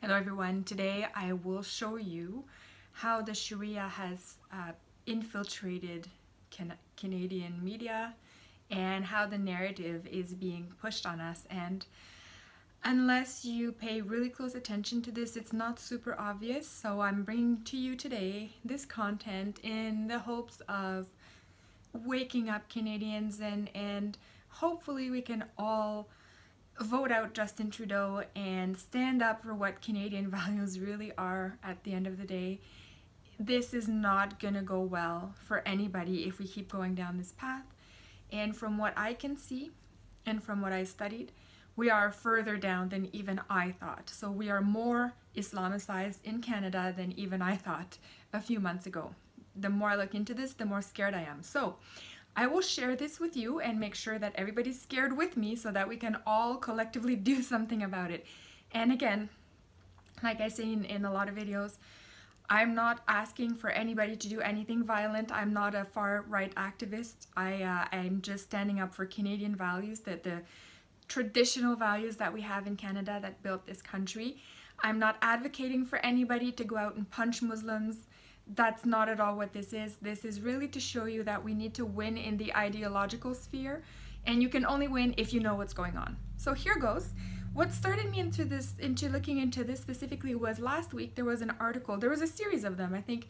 Hello everyone, today I will show you how the Sharia has infiltrated Canadian media and how the narrative is being pushed on us. And unless you pay really close attention to this, it's not super obvious. So I'm bringing to you today this content in the hopes of waking up Canadians and hopefully we can all vote out Justin Trudeau and stand up for what Canadian values really are at the end of the day. This is not gonna go well for anybody if we keep going down this path. And from what I can see and from what I studied, we are further down than even I thought. So we are more Islamicized in Canada than even I thought a few months ago. The more I look into this, the more scared I am. So I will share this with you and make sure that everybody's scared with me so that we can all collectively do something about it. And again, like I say in a lot of videos, I'm not asking for anybody to do anything violent. I'm not a far-right activist. I'm just standing up for Canadian values, that the traditional values that we have in Canada that built this country. I'm not advocating for anybody to go out and punch Muslims. That's not at all what this is. This is really to show you that we need to win in the ideological sphere, and you can only win if you know what's going on. So here goes. What started me into looking into this specifically was last week there was an article. There was a series of them. I think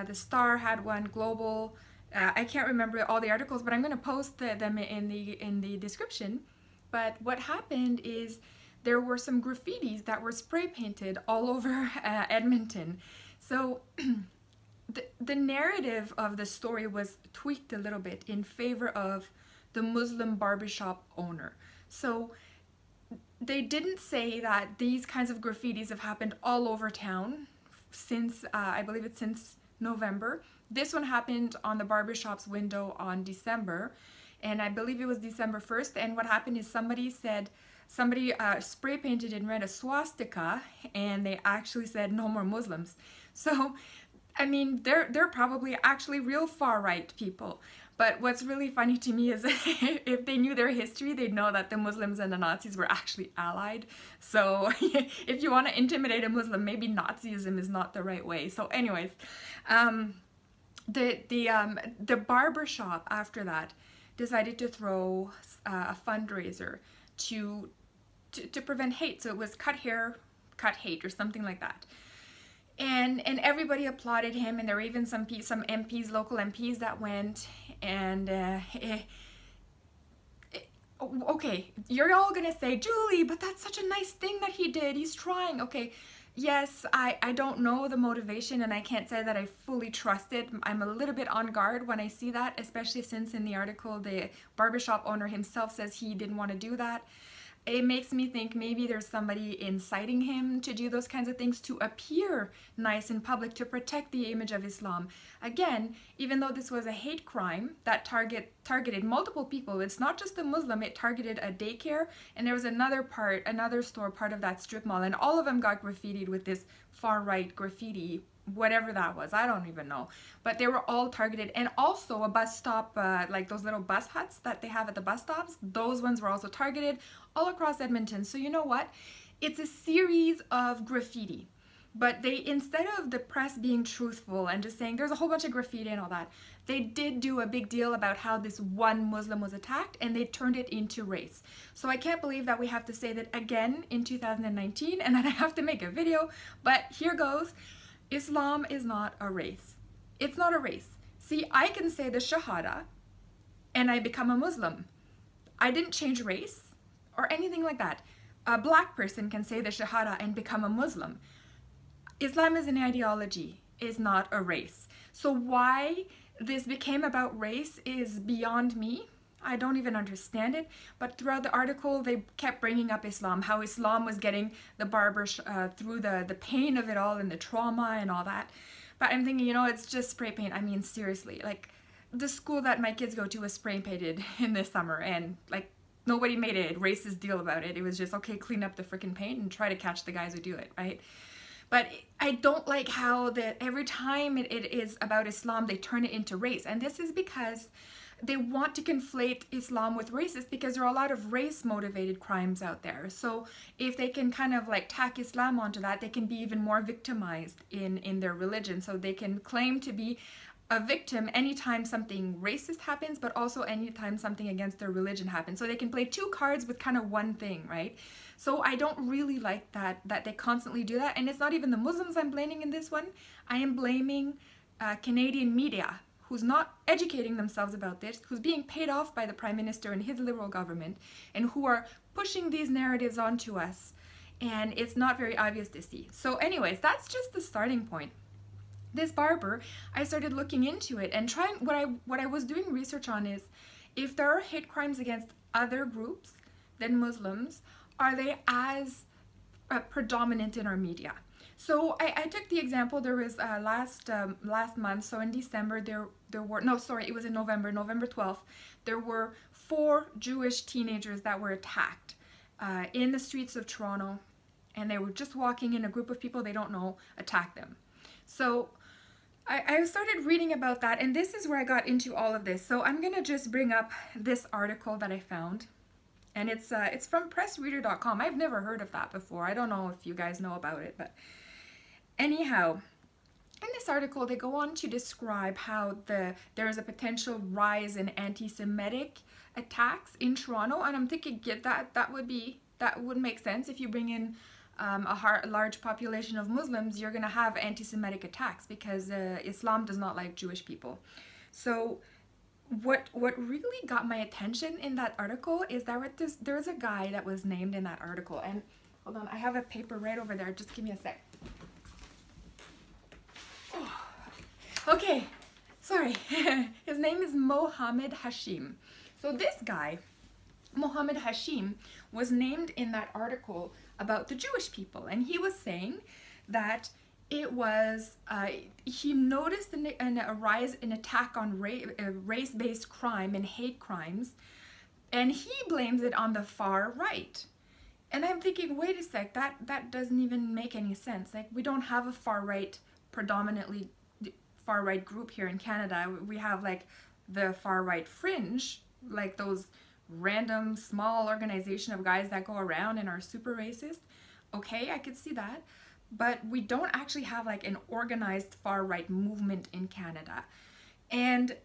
the Star had one, Global. I can't remember all the articles, but I'm going to post them in the description. But what happened is there were some graffitis that were spray painted all over Edmonton. So the narrative of the story was tweaked a little bit in favor of the Muslim barbershop owner. So they didn't say that these kinds of graffitis have happened all over town since, I believe it's since November. This one happened on the barbershop's window on December, and I believe it was December 1st. And what happened is somebody spray painted in red a swastika, and they actually said no more Muslims. So I mean, they're probably actually real far-right people. But what's really funny to me is if they knew their history, they'd know that the Muslims and the Nazis were actually allied. So if you want to intimidate a Muslim, maybe Nazism is not the right way. So anyways, the barber shop after that decided to throw a fundraiser to prevent hate. So it was Cut Hair, Cut Hate, or something like that. And everybody applauded him, and there were even some MPs, local MPs that went, and okay, you're all gonna say, Julie, but that's such a nice thing that he did, he's trying. Okay, yes, I don't know the motivation, and I can't say that I fully trust it. I'm a little bit on guard when I see that, especially since in the article the barbershop owner himself says he didn't want to do that. It makes me think maybe there's somebody inciting him to do those kinds of things to appear nice in public, to protect the image of Islam. Again, even though this was a hate crime that targeted multiple people, it's not just a Muslim, it targeted a daycare, and there was another store part of that strip mall, and all of them got graffitied with this far-right graffiti, whatever that was, I don't even know. But they were all targeted. And also a bus stop, like those little bus huts that they have at the bus stops, those ones were also targeted all across Edmonton. So you know what? It's a series of graffiti. But they, instead of the press being truthful and just saying there's a whole bunch of graffiti and all that, they did do a big deal about how this one Muslim was attacked, and they turned it into race. So I can't believe that we have to say that again in 2019, and that I have to make a video, but here goes. Islam is not a race. It's not a race. See, I can say the Shahada and I become a Muslim. I didn't change race or anything like that. A black person can say the Shahada and become a Muslim. Islam is an ideology, is not a race. So why this became about race is beyond me. I don't even understand it, but throughout the article they kept bringing up Islam, how Islam was getting the barbers through the pain of it all and the trauma and all that. But I'm thinking, you know, it's just spray paint. I mean, seriously, like the school that my kids go to was spray painted in this summer, and like nobody made a racist deal about it. It was just, okay, clean up the freaking paint and try to catch the guys who do it, right? But I don't like how that every time it is about Islam, they turn it into race. And this is because they want to conflate Islam with racist because there are a lot of race motivated crimes out there. So if they can kind of like tack Islam onto that, they can be even more victimized in their religion. So they can claim to be a victim anytime something racist happens, but also anytime something against their religion happens. So they can play two cards with kind of one thing, right? So I don't really like that they constantly do that. And it's not even the Muslims I'm blaming in this one. I am blaming Canadian media, who's not educating themselves about this, who's being paid off by the Prime Minister and his Liberal government, and who are pushing these narratives onto us. And it's not very obvious to see. So anyways, that's just the starting point. This barber, I started looking into it and trying, what I was doing research on is, if there are hate crimes against other groups than Muslims, are they as predominant in our media? So I took the example, there was last month, so in December, there were, no, sorry, it was in November 12th, there were 4 Jewish teenagers that were attacked in the streets of Toronto, and they were just walking in, a group of people they don't know attacked them. So I started reading about that, and this is where I got into all of this. So I'm gonna just bring up this article that I found, and it's from pressreader.com. I've never heard of that before. I don't know if you guys know about it, but anyhow, in this article they go on to describe how there is a potential rise in anti-Semitic attacks in Toronto, and I'm thinking, yeah, that would make sense. If you bring in a large population of Muslims, you're gonna have anti-Semitic attacks because Islam does not like Jewish people. So what really got my attention in that article is that there's a guy that was named in that article, and hold on, I have a paper right over there, just give me a sec. Oh. Okay, sorry. His name is Mohamed Hashim. So this guy, Mohamed Hashim, was named in that article about the Jewish people, and he was saying that it was, he noticed a rise in attack on race-based crime and hate crimes, and he blames it on the far right. And I'm thinking, wait a sec, that doesn't even make any sense. Like, we don't have a predominantly far right group here in Canada. We have like the far right fringe, like those random small organization of guys that go around and are super racist. Okay, I could see that, but we don't actually have like an organized far right movement in Canada. And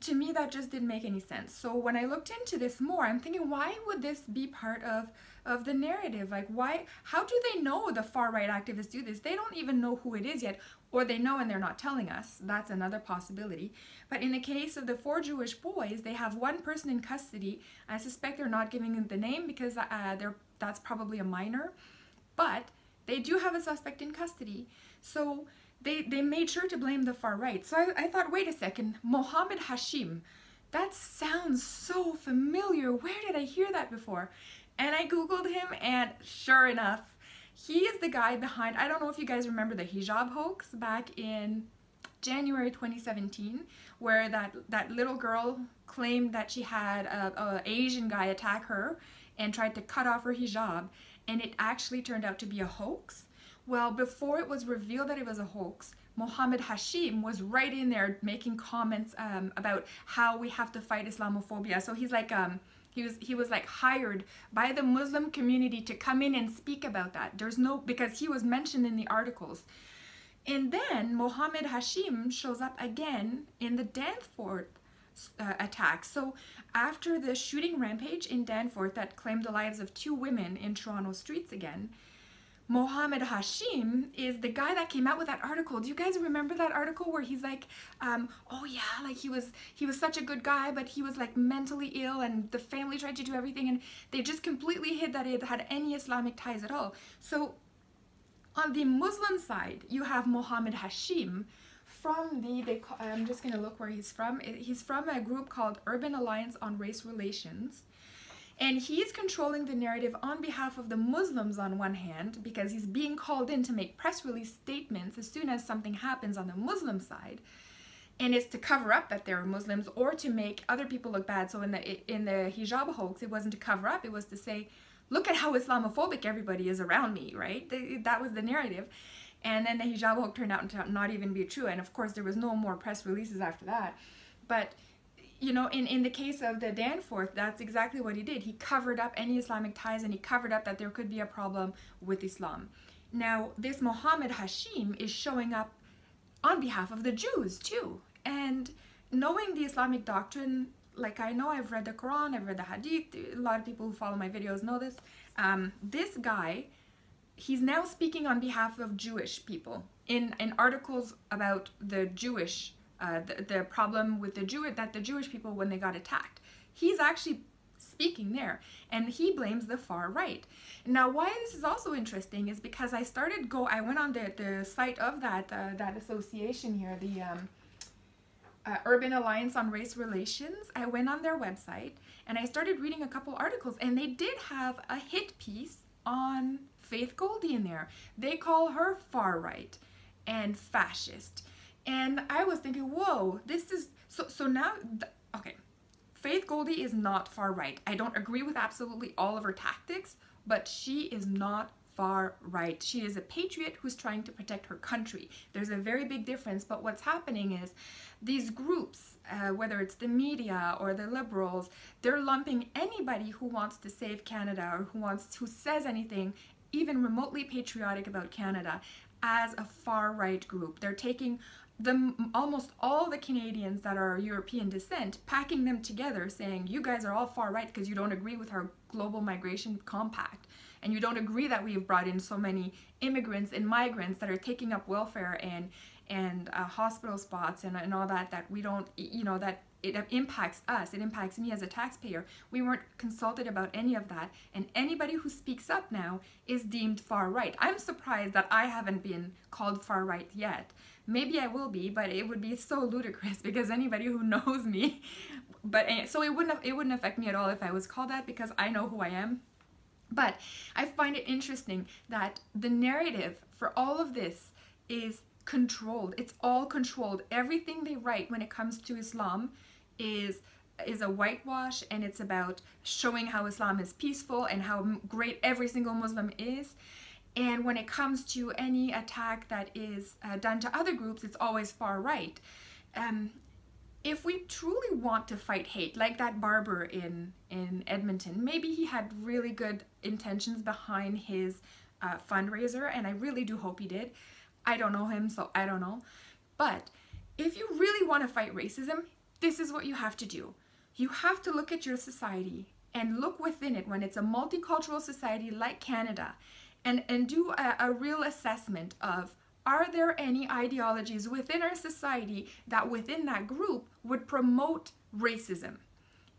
to me, that just didn't make any sense. So when I looked into this more, I'm thinking, why would this be part of the narrative? Like, why, how do they know the far right activists do this? They don't even know who it is yet, or they know and they're not telling us. That's another possibility. But in the case of the 4 Jewish boys, they have one person in custody. I suspect they're not giving them the name because that's probably a minor, but they do have a suspect in custody. So they made sure to blame the far right. So I thought, wait a second, Mohamed Hashim, that sounds so familiar. Where did I hear that before? And I Googled him, and sure enough, he is the guy behind, I don't know if you guys remember the hijab hoax back in January 2017, where that little girl claimed that she had a Asian guy attack her and tried to cut off her hijab, and it actually turned out to be a hoax. Well, before it was revealed that it was a hoax, Mohamed Hashim was right in there making comments about how we have to fight Islamophobia. So he's like, he was like hired by the Muslim community to come in and speak about that. Because he was mentioned in the articles. And then Mohamed Hashim shows up again in the Danforth attack. So after the shooting rampage in Danforth that claimed the lives of 2 women in Toronto streets again, Mohamed Hashim is the guy that came out with that article. Do you guys remember that article where he's like, oh yeah, like he was such a good guy, but he was like mentally ill and the family tried to do everything and they just completely hid that it had any Islamic ties at all. So on the Muslim side, you have Mohamed Hashim from I'm just gonna look where he's from. He's from a group called Urban Alliance on Race Relations. And he's controlling the narrative on behalf of the Muslims on one hand, because he's being called in to make press release statements as soon as something happens on the Muslim side. And it's to cover up that there are Muslims or to make other people look bad. So in the hijab hoax, it wasn't to cover up, it was to say, look at how Islamophobic everybody is around me, right? That was the narrative. And then the hijab hoax turned out to not even be true. And of course, there was no more press releases after that. But you know, in the case of the Danforth, that's exactly what he did. He covered up any Islamic ties, and he covered up that there could be a problem with Islam. Now, this Mohamed Hashim is showing up on behalf of the Jews too. And knowing the Islamic doctrine, like I know, I've read the Quran, I've read the Hadith, a lot of people who follow my videos know this. This guy, he's now speaking on behalf of Jewish people in articles about the Jewish, the problem with the Jewish people when they got attacked. He's actually speaking there, and he blames the far right. Now, why this is also interesting is because I went on the site of that association here, the Urban Alliance on Race Relations. I went on their website and I started reading a couple articles, and they did have a hit piece on Faith Goldie in there. They call her far right and fascist. And I was thinking, whoa, this is, so now, okay, Faith Goldie is not far right. I don't agree with absolutely all of her tactics, but she is not far right. She is a patriot who's trying to protect her country. There's a very big difference, but what's happening is these groups, whether it's the media or the liberals, they're lumping anybody who wants to save Canada or who says anything even remotely patriotic about Canada as a far right group. They're taking almost all the Canadians that are European descent, packing them together, saying you guys are all far right because you don't agree with our global migration compact, and you don't agree that we have brought in so many immigrants and migrants that are taking up welfare and hospital spots and all that we don't, you know, that it impacts us, it impacts me as a taxpayer. We weren't consulted about any of that, and anybody who speaks up now is deemed far right. I'm surprised that I haven't been called far right yet. Maybe I will be, but it would be so ludicrous because anybody who knows me, so it wouldn't affect me at all if I was called that because I know who I am. But I find it interesting that the narrative for all of this is controlled. It's all controlled. Everything they write when it comes to Islam is a whitewash, and it's about showing how Islam is peaceful and how great every single Muslim is. And when it comes to any attack that is done to other groups, it's always far right. If we truly want to fight hate, like that barber in Edmonton, maybe he had really good intentions behind his fundraiser, and I really do hope he did. I don't know him, so I don't know. But if you really want to fight racism, this is what you have to do. You have to look at your society and look within it when it's a multicultural society like Canada, and do a real assessment of, are there any ideologies within our society that within that group would promote racism?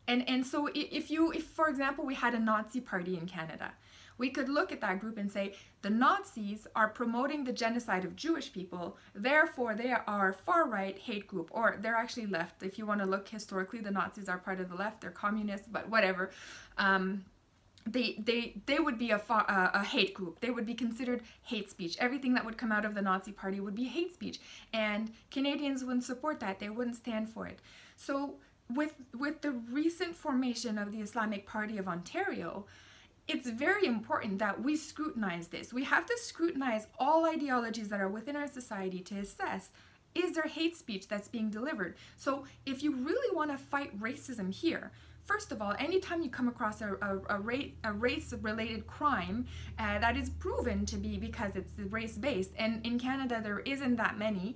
And so if for example we had a Nazi party in Canada, we could look at that group and say the Nazis are promoting the genocide of Jewish people, therefore they are far right hate group, or they're actually left. If you want to look historically, the Nazis are part of the left, they're communists, but whatever. They would be a hate group. They would be considered hate speech. Everything that would come out of the Nazi party would be hate speech, and Canadians wouldn't support that. They wouldn't stand for it. So with the recent formation of the Islamic Party of Ontario, it's very important that we scrutinize this. We have to scrutinize all ideologies that are within our society to assess, is there hate speech that's being delivered? So if you really want to fight racism here, first of all, anytime you come across a race-related crime that is proven to be because it's race-based, and in Canada there isn't that many,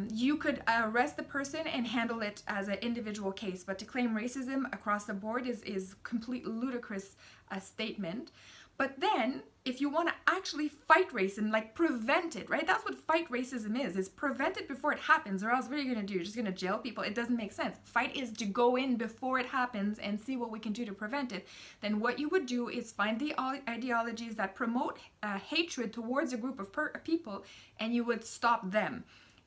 you could arrest the person and handle it as an individual case. But to claim racism across the board is complete ludicrous statement. But then, if you want to actually fight racism, like prevent it, right? That's what fight racism is prevent it before it happens, or else what are you going to do? You're just going to jail people? It doesn't make sense. Fight is to go in before it happens and see what we can do to prevent it. Then what you would do is find the ideologies that promote hatred towards a group of people, and you would stop them.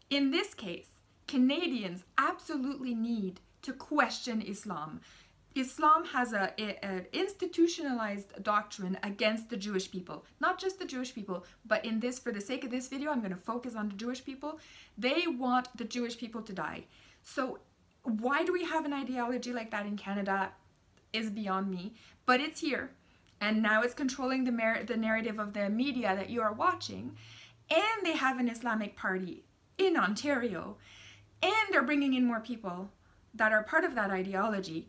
In this case, Canadians absolutely need to question Islam. Islam has an institutionalized doctrine against the Jewish people. Not just the Jewish people, but in this, for the sake of this video, I'm going to focus on the Jewish people. They want the Jewish people to die. So why do we have an ideology like that in Canada is beyond me, but it's here. And now it's controlling the narrative of the media that you are watching. And they have an Islamic party in Ontario. And they're bringing in more people that are part of that ideology,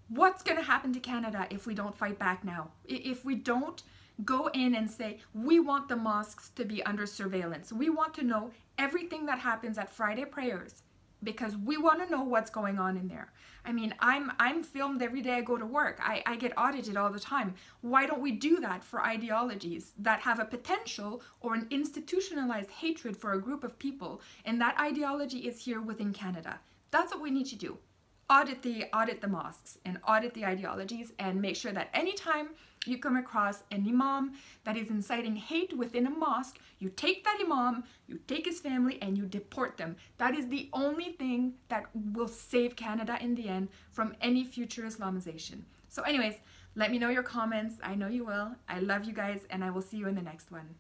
what's going to happen to Canada if we don't fight back now? If we don't go in and say, we want the mosques to be under surveillance. We want to know everything that happens at Friday prayers because we want to know what's going on in there. I mean, I'm filmed every day I go to work. I get audited all the time. Why don't we do that for ideologies that have a potential or an institutionalized hatred for a group of people? And that ideology is here within Canada. That's what we need to do. Audit the mosques and audit the ideologies and make sure that anytime you come across an imam that is inciting hate within a mosque, you take that imam, you take his family, and you deport them. That is the only thing that will save Canada in the end from any future Islamization. So anyways, let me know your comments. I know you will. I love you guys, and I will see you in the next one.